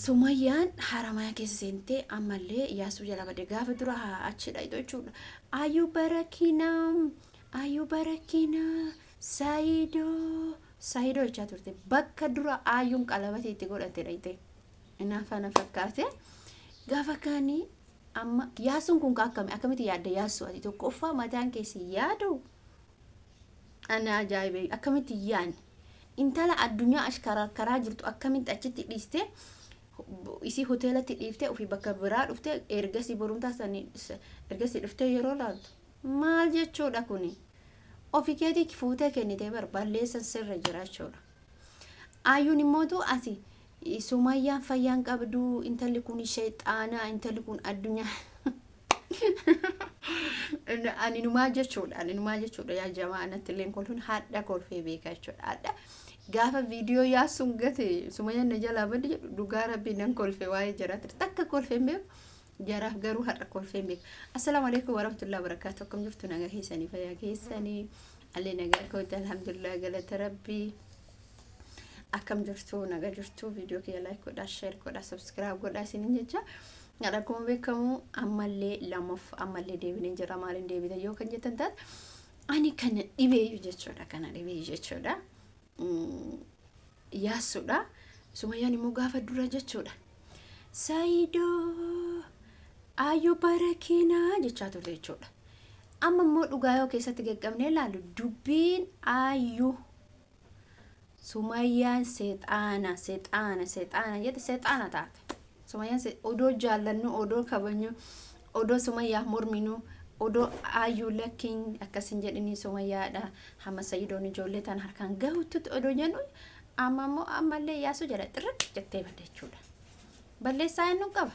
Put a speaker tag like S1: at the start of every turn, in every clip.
S1: Sumayyaan Sumayaa keessa seentee ammallee yaasuu jala badee gaafa dura achidha jechuudha. Ayyuu barakina saido jechaa turte bakka dura ayyuun qalabatee itti godhatte dhayte. Inaan faana fakkaate gaafa kaanii amma yaasuun kun akkamitti yaadda yaasuu ati tokkoffaa mataan keessi yaadu ana ajaa'ibe akkamitti yaadni intala addunyaa ashkaraa jirtu akkamitti achitti dhiiste isi hoteelatti dhiifte ofii bakka biraa dhufte ergasii borumtaa sanii ergasii dhufte yeroo laaltu maal jechuudha kuni ofii keetii fuutee kennitee balleessan sirra jiraachuudha. Ayyuun immootu ati Sumayyaan fayyaan qabdu intalli kun shayxaana intalli kun addunyaa ani numaa jechuudha yaa jamaa natti leen kolfun hadda kolfee beekaa jechuudha hadda gaafa viidiyoo yaasuun gate Sumayyaan na jalaa badde jedhu dhugaa rabbii nan kolfee waa'ee jaraatti takka kolfee beeku jaraaf garuu hadda kolfee beeku. Assalaamu alaykum warahmatullahi wabarakatuh. Akkam jirtu nagaa keessanii fayyaa keessanii allee nagaa kootti alhamdulillah galata rabbii. Akkam jirtu nagaa jirtu viidiyoo kee like godhaa share godhaa subscribe godhaa isinin jecha akkuma beekamu ammallee lamoof ammallee deebineen jira maaliin deebita yoo kan jettan taate ani kana dhibeeyyu jechuudha yaasuudha. Sumayyaan immoo gaafa dura jechuudha saido ayyuu barakina jechaa turte jechuudha. Amma immoo dhugaa yoo keessatti gaggabnee ilaallu dubbiin ayyuu Sumayyaan seexaana jette seexaana taate. Sumayyaan odoo jaallannu odoo kabajnu odoo Sumayyaa morminu odoo ayyuu lakkiin akkasin jedhini Sumayyaadha hamma Saidoon ijoollee tan harkaan gahutti odoo jennu ammallee yaasuu jala xirriq jettee badde jechuudha. Balleessaa inni qaba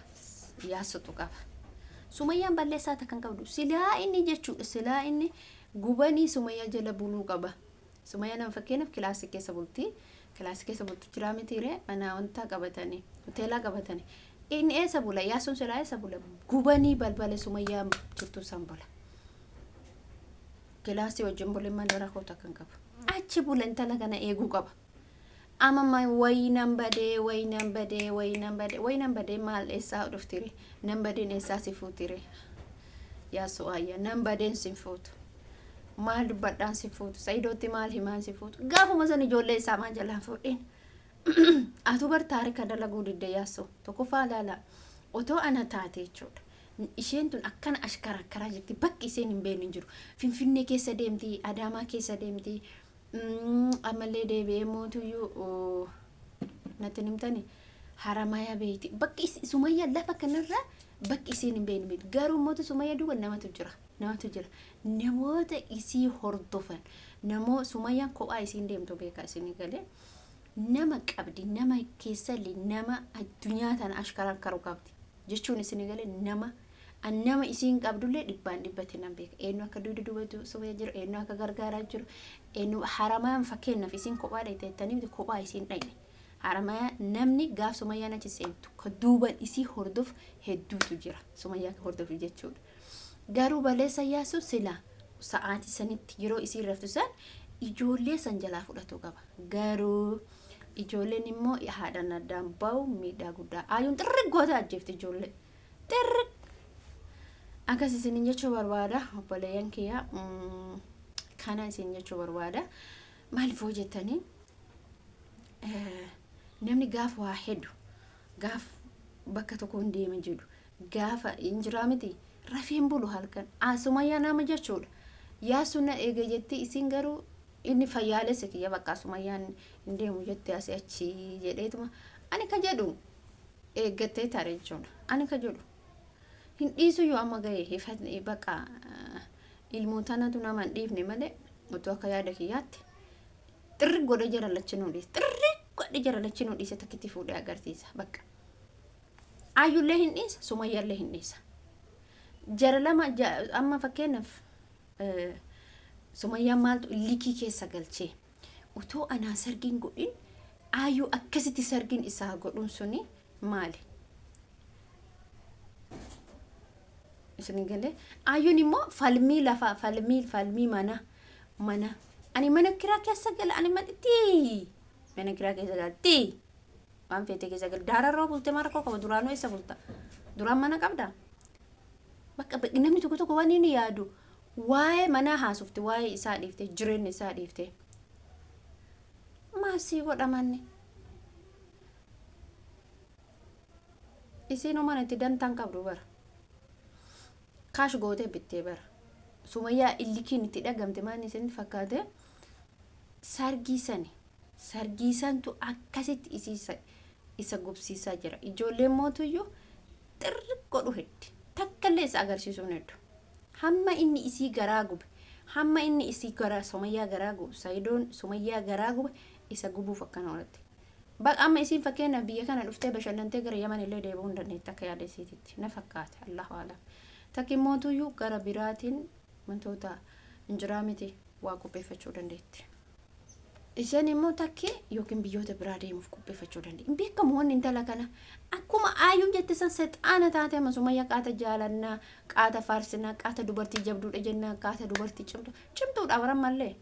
S1: yaasutu qaba. Sumayyaan balleessaa takkan qabdu silaa inni gubanii Sumayyaa jala buluu qaba. Sumayyaan nama fakkeenyaaf kilaasii keessa bulti jiraa mitiiree mana wanta qabatanii hoteelaa qabatanii inni eessa bula yaasuun silaa eessa bula gubanii balbala Sumayyaan turtuu san bula kilaasii wajjin bulee mandara koota kan qaba achi bula intala kana eeguu qaba. Amma wayinaan badee maal eessaa dhuftire nan badeen eessaa si fuutire yaasuu ayya nan badeen si fuutu. Maal dubbadhaan si fuutu Saidootti maal himaan si fuutu gaafuma san ijoollee isaa maan jalaan fuudhin atu bar taarika dalaguu didde yaasuu tokkoffaa laala otoo ana taate jechuudha. Isheen tun akkana ashkaraa jirti bakki isheen hin beekne jiru Finfinnee keessa deemti Adaamaa keessa deemti ammallee deebi'ee mootuyyuu natti nimtani Haramayaa beekti bakki Sumayyaan lafa kanarra bakki isheen hin beekne garuu mootu Sumayyaa duuba namatu jira namoota isii hordofan namoo Sumayyaan kophaa isiin deemtu beekaa isinii galee nama qabdi nama keessallee nama addunyaa tana ashkaraan karu qabdi jechuun isinii galee nama isiin qabdullee dhibbaan dhibbatti nan beeka eenyu akka duubatu Sumayyaa jiru eenyu akka gargaaraa jiru eenyu Haramayaan fakkeenyaaf isiin kophaa dhayteettaniif kophaa isiin dhayne Haramayaa namni gaaf Sumayyaan achi seentu ka duuban isii hordof hedduutu jira Sumayyaa hordofu jechuudha. Garuu balleessa yaasuu sila sa'aatii sanitti yeroo isii raftu san ijoollee san jalaa fudhatu qaba. Garuu ijoolleen immoo haadhaan addaan bahu miidhaa guddaa ayyuun xirri goota ajjeefti ijoollee xirri akkas isin jechuu barbaada obboleeyyan kiyya kana isin jechuu barbaada maaliif hojjettanii namni gaaf waa hedduu gaaf bakka tokko hin deeman jedhu gaafa injiraa miti rafeen bulu halkan Sumayyaan nama jechuudha. Yaasuna eega jetti isin garuu inni fayyaalessa kiyya bakka Sumayyaan hin deemu jettee asii achi jedheetuma ani ka jedhu eeggattee taare jechuudha. Ani ka jedhu hin dhiisu yoo amma ga'e hifatne bakka ilmootanatu nama hin dhiifne malee otoo akka yaada kiyyaatti xirri godhe jara lachinuu dhiise takkitti fuudhee agarsiisa bakka. Ayyuullee hin dhiisa Sumayyaallee hin dhiisa. Jara lama amma fakkeenyaaf Sumayyaan maaltu likii keessa galchee utoo anaa sargiin godhin ayyuu akkasitti sargiin isaa godhuun suni maali? Isin galee ayyuun immoo falmii lafaa falmii mana ani mana kiraa keessa gala ani mana kiraa keessa galti waan feete keessa gal daararroo bulte mara koo qaba duraanuu isa bulta duraan mana qabda bakka namni tokko waan inni yaadu waa'ee mana haasufti waa'ee isaa dhiifte jireenya isaa dhiifte maasii godhamanni isiin uumaan itti dantaan qabdu bara kaash gootee bittee bara Sumayaa illikiin itti dhagamte maan isin fakkaate sargiisantu akkasitti isa gubsiisaa jira ijoolleen mootuyyuu xiqqoo heddi takkallee isa agarsiisuun heddu hamma inni isii garaa gube hamma inni isii garaa Sumayaa garaa gube saidoon Sumayaa garaa gube isa gubuuf akkana oolatti baqa amma isiin fakkeenya biyya kana dhuftee bashannantee gara Yaman illee deebi'uu hin dandeetti akka yaada isiititti na fakkaate Allahu a'lam takki mootuyyuu gara biraatiin wantoota injiraa miti waa qopheeffachuu dandeetti isheen immoo takki yookiin biyyoota biraa deemuuf qopheeffachuu dandeetti beekamu wanni intala kana akkuma aayuun jette san seexaana taate Sumayaa qaata jaalannaa qaata faarsinaa qaata dubartii jabduudha jennaa qaata dubartii cimtuudha barammallee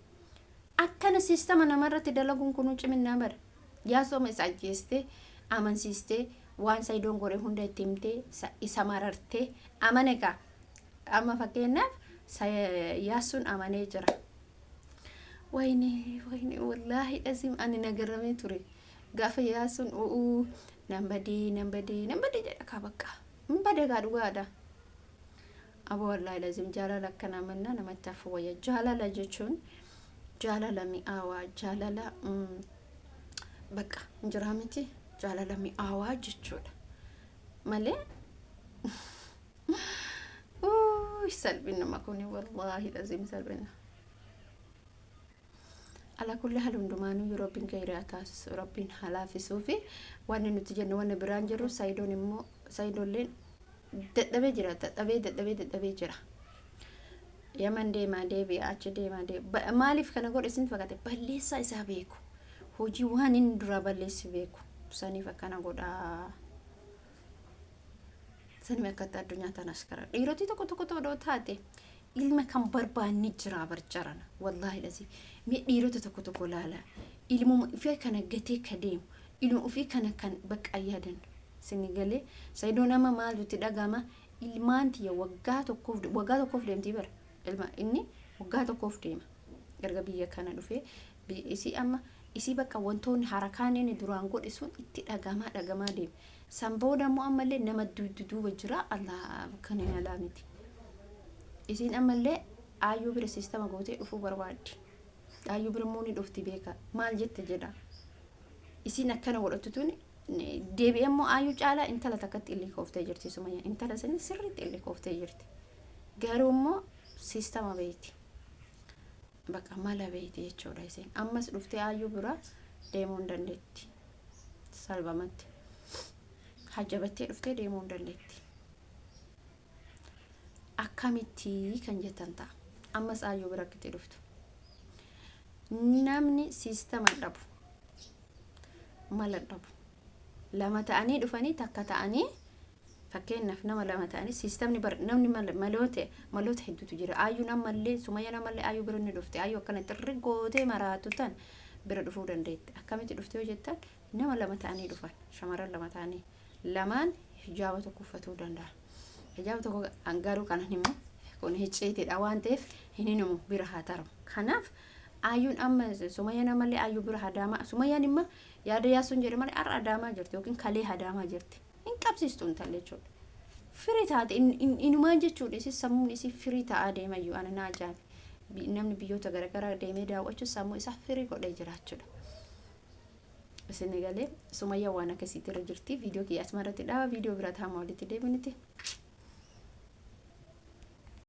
S1: akkana siistama namarratti dalaguun kun ciminaa bara yaasoma isa ajjeeste amansiiste waan saidoon gore hunda itti himtee isa marartee amane ka amma fakkeenyaaf yasuun amanee jira wayne wallahi azim ani nagaramee ture gaafa yasuun nambadee jedha ka bakka mbade ga dhugaadha abo wallahi lazim jaalala kana manna namatti afu waya jaalala jechuun jaalala mi'aawaa jaalala bakka injiraa miti jaalala mi'aawaa jechuudha malee salbina makuni wallahi lazim salbina ala kulli hal hundumaanuu rabbiin gayraatas rabbiin halaafisuu fi waan nuti jennu waan biraan jiru saidoon immoo saidolleen dadhabee jira Yaman deemaa deebi'a achi deemaa deebi'a maaliif kana godhe isin fakkaate balleessaa isaa beeku hojii waan inni dura balleessi beeku saniif akkana godhaa sani akka addunyaa tanas kara dhiiroti tokko ta'uu taate ilma kan barbaanni jira barjarana wallahi lazi mi dhiirota tokko laala ilmu fi kana gatee kadeem ilmu fi kana kan bakka yaadan sinigalee saidoo nama maalutti dhagama ilmaanti waggaa tokkoof deemti bara ilma inni waggaa tokkoof deema erga biyya kana dhufee isi amma isi bakka wantoonni harakaan inni duraan godhe sun itti dhagamaa deema sambooda mo ammallee nama duuba jira Allah kan hin alaamiti isin ammallee ayyuu bira sistema gootee dhufuu barbaaddi ayyuu bira mooni dhufti beeka maal jette jedha isin akkana godhattu tun deebi'ee immoo ayyuu caalaa intala takkatti illee kooftee jirti Sumayaa intala sani sirriitti illee kooftee jirti garuu immoo sistema beekti bakka mala beekti jechuudha isin ammas dhuftee ayyuu bira deemuu hin dandeetti salbamatti hajjabattee dhuftee deemuu hin dandeetti akkamitti kan jettan ta'a ammas ayyuu bira akkatti dhuftu namni sistema dhabu mala dhabu lama ta'anii dhufanii takka ta'anii fakkeenyaaf nama lama ta'anii sistemni namni maloota hedduutu jira ayyuun ammallee Sumayaan ammallee ayyuu bira ni dhufte ayyuu akkana xirri gootee maraatu tan bira dhufuu dandeetti akkamitti dhufte yoo jettan nama lama ta'anii dhufan shamarran lama ta'anii lamaan hijaaba tokko uffatuu danda'a hijaaba tokko angaruu kanan immoo kun hicceetidha waan ta'eef hininumu bira haa taramu kanaaf ayyuun amma Sumayaan ammallee ayyuu bira hadaama Sumayaan immoo yaada yaasuun jedhe malee arra adaamaa jirti yookiin kalee hadaamaa jirti hin qabsiistu intallee jechuudha firii taate inumaan jechuudha isi sammuun isi firii ta'aa deemayyuu ana na ajaa'ibe namni biyyoota garagaraa deemee daawwachuu sammuu isaa firii godhee jiraachuudha isin galee Sumayaa waan akkasiitti irra jirti viidiyoo kiyyaas maratti dhaaba viidiyoo biraa taa'aa walitti deebiniti